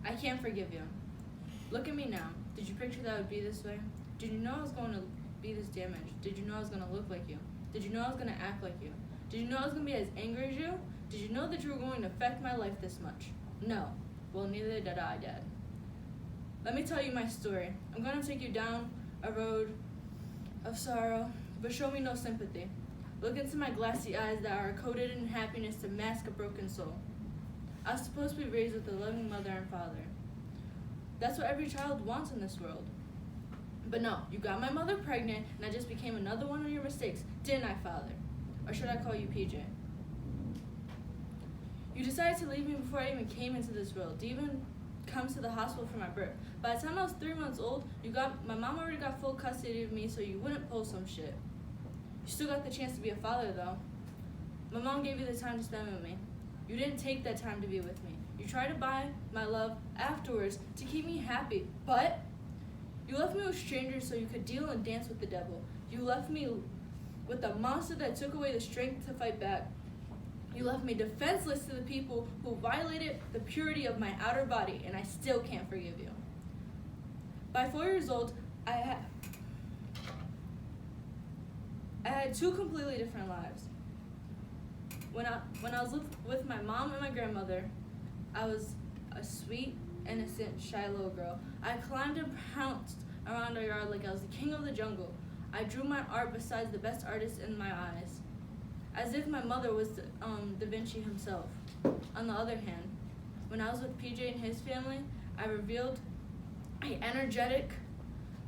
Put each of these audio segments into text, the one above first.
I can't forgive you. Look at me now. Did you picture that I would be this way? Did you know I was going to be this damaged? Did you know I was going to look like you? Did you know I was going to act like you? Did you know I was going to be as angry as you? Did you know that you were going to affect my life this much? No. Well, neither did I, Dad. Let me tell you my story. I'm going to take you down a road of sorrow, but show me no sympathy. Look into my glassy eyes that are coated in happiness to mask a broken soul. I was supposed to be raised with a loving mother and father. That's what every child wants in this world. But no, you got my mother pregnant, and I just became another one of your mistakes, didn't I, Father? Or should I call you PJ? You decided to leave me before I even came into this world, to even come to the hospital for my birth. By the time I was 3 months old, my mom already got full custody of me, so you wouldn't pull some shit. You still got the chance to be a father, though. My mom gave you the time to spend with me. You didn't take that time to be with me. You tried to buy my love afterwards to keep me happy, but you left me with strangers so you could deal and dance with the devil. You left me with a monster that took away the strength to fight back. You left me defenseless to the people who violated the purity of my outer body, and I still can't forgive you. By 4 years old, I had 2 completely different lives. When I was with my mom and my grandmother, I was a sweet, innocent, shy little girl. I climbed and pounced around our yard like I was the king of the jungle. I drew my art besides the best artist in my eyes, as if my mother was Da Vinci himself. On the other hand, when I was with PJ and his family, I revealed an energetic,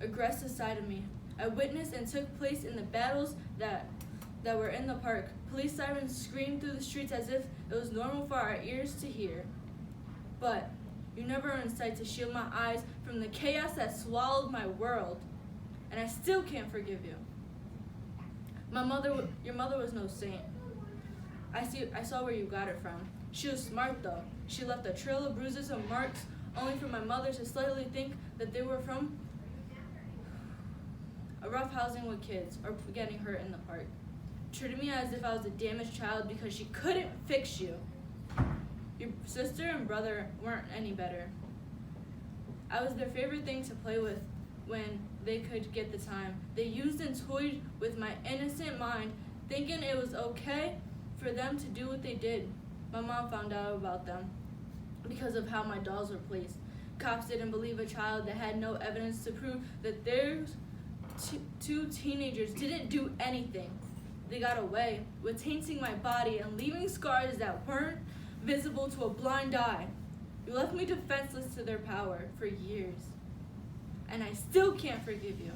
aggressive side of me. I witnessed and took place in the battles that were in the park. Police sirens screamed through the streets as if it was normal for our ears to hear. But you never were in sight to shield my eyes from the chaos that swallowed my world. And I still can't forgive you. Your mother was no saint. I saw where you got it from. She was smart though. She left a trail of bruises and marks, only for my mother to slightly think that they were from a rough housing with kids or getting hurt in the park. Treated me as if I was a damaged child because she couldn't fix you. Your sister and brother weren't any better. I was their favorite thing to play with when they could get the time. They used and toyed with my innocent mind, thinking it was okay for them to do what they did. My mom found out about them because of how my dolls were placed. Cops didn't believe a child that had no evidence to prove that their 2 teenagers didn't do anything. They got away with tainting my body and leaving scars that weren't visible to a blind eye. You left me defenseless to their power for years, and I still can't forgive you.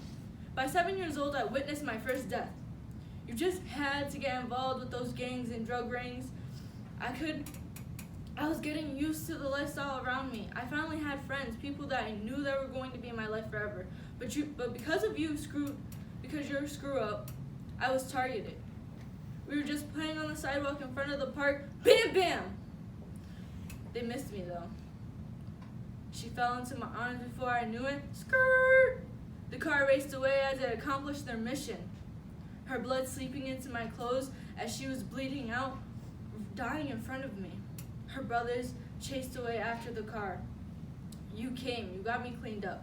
By 7 years old, I witnessed my first death. You just had to get involved with those gangs and drug rings. I was getting used to the lifestyle around me. I finally had friends, people that I knew that were going to be in my life forever. But because of you, because you're a screw up, I was targeted. We were just playing on the sidewalk in front of the park. Bam, bam! They missed me though. She fell into my arms before I knew it. Skirt! The car raced away as it accomplished their mission. Her blood seeping into my clothes as she was bleeding out, dying in front of me. Her brothers chased away after the car. You came, you got me cleaned up,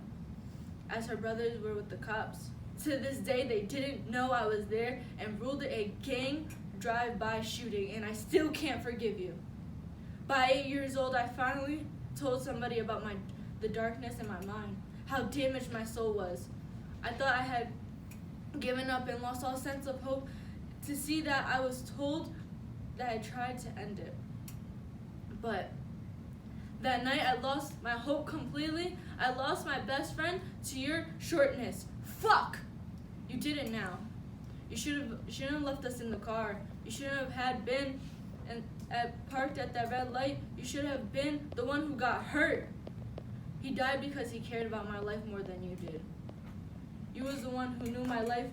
as her brothers were with the cops. To this day, they didn't know I was there and ruled a gang drive-by shooting, and I still can't forgive you. By 8 years old, I finally told somebody about the darkness in my mind, how damaged my soul was. I thought I had given up and lost all sense of hope, to see that I was told that I tried to end it. But that night, I lost my hope completely. I lost my best friend to your shortness. Fuck! You did it now. You shouldn't have left us in the car. You shouldn't have been parked at that red light. You should have been the one who got hurt. He died because he cared about my life more than you did. You was the one who knew my life.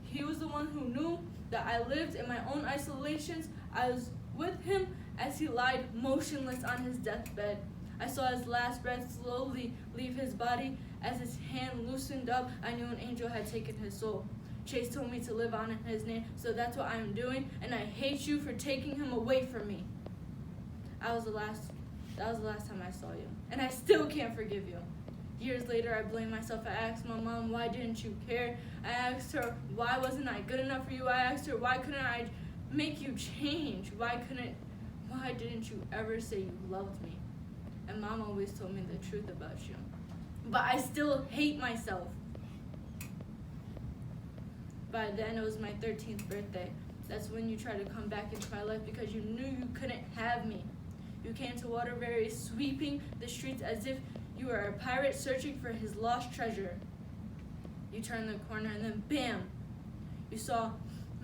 He was the one who knew that I lived in my own isolations. I was with him as he lied motionless on his deathbed. I saw his last breath slowly leave his body. As his hand loosened up, I knew an angel had taken his soul. Chase told me to live on in his name, so that's what I'm doing, and I hate you for taking him away from me. I was the last That was the last time I saw you. And I still can't forgive you. Years later, I blame myself. I asked my mom, why didn't you care? I asked her, why wasn't I good enough for you? I asked her, why couldn't I make you change? Why didn't you ever say you loved me? And mom always told me the truth about you. But I still hate myself. By then, it was my 13th birthday. That's when you tried to come back into my life because you knew you couldn't have me. You came to Waterbury sweeping the streets as if you were a pirate searching for his lost treasure. You turned the corner and then bam! You saw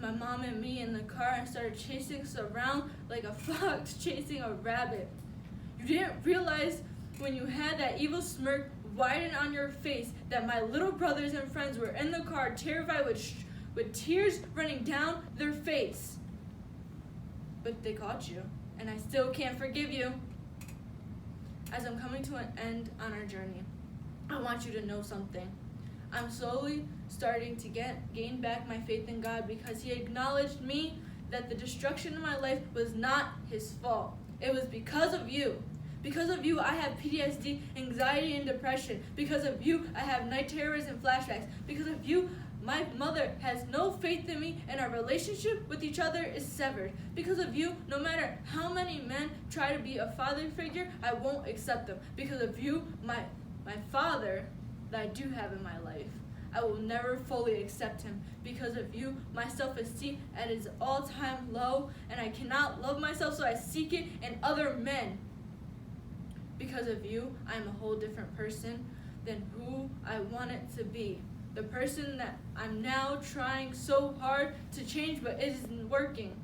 my mom and me in the car and started chasing us around like a fox chasing a rabbit. You didn't realize when you had that evil smirk widen on your face that my little brothers and friends were in the car terrified with tears running down their face. But they caught you, and I still can't forgive you. As I'm coming to an end on our journey, I want you to know something. I'm slowly starting to gain back my faith in God because He acknowledged me that the destruction of my life was not His fault. It was because of you. Because of you, I have PTSD, anxiety, and depression. Because of you, I have night terrors and flashbacks. Because of you, my mother has no faith in me and our relationship with each other is severed. Because of you, no matter how many men try to be a father figure, I won't accept them. Because of you, my father that I do have in my life, I will never fully accept him. Because of you, my self-esteem at its all-time low, and I cannot love myself, so I seek it in other men. Because of you, I'm a whole different person than who I wanted to be. The person that I'm now trying so hard to change, but it isn't working.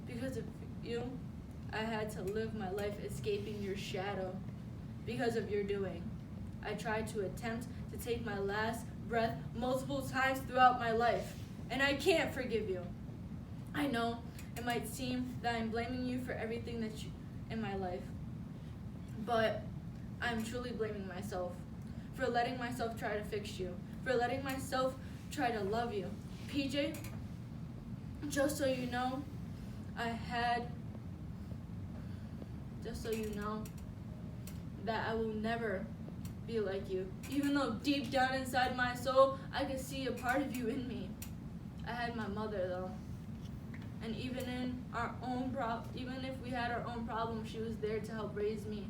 Because of you, I had to live my life escaping your shadow. Because of your doing, I tried to attempt to take my last breath multiple times throughout my life, and I can't forgive you. I know it might seem that I'm blaming you for everything that you in my life, but I'm truly blaming myself for letting myself try to fix you, for letting myself try to love you. PJ, just so you know that I will never be like you. Even though deep down inside my soul, I could see a part of you in me. I had my mother though. And even if we had our own problems, she was there to help raise me.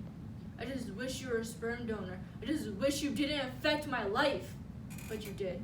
I just wish you were a sperm donor. I just wish you didn't affect my life. But you did.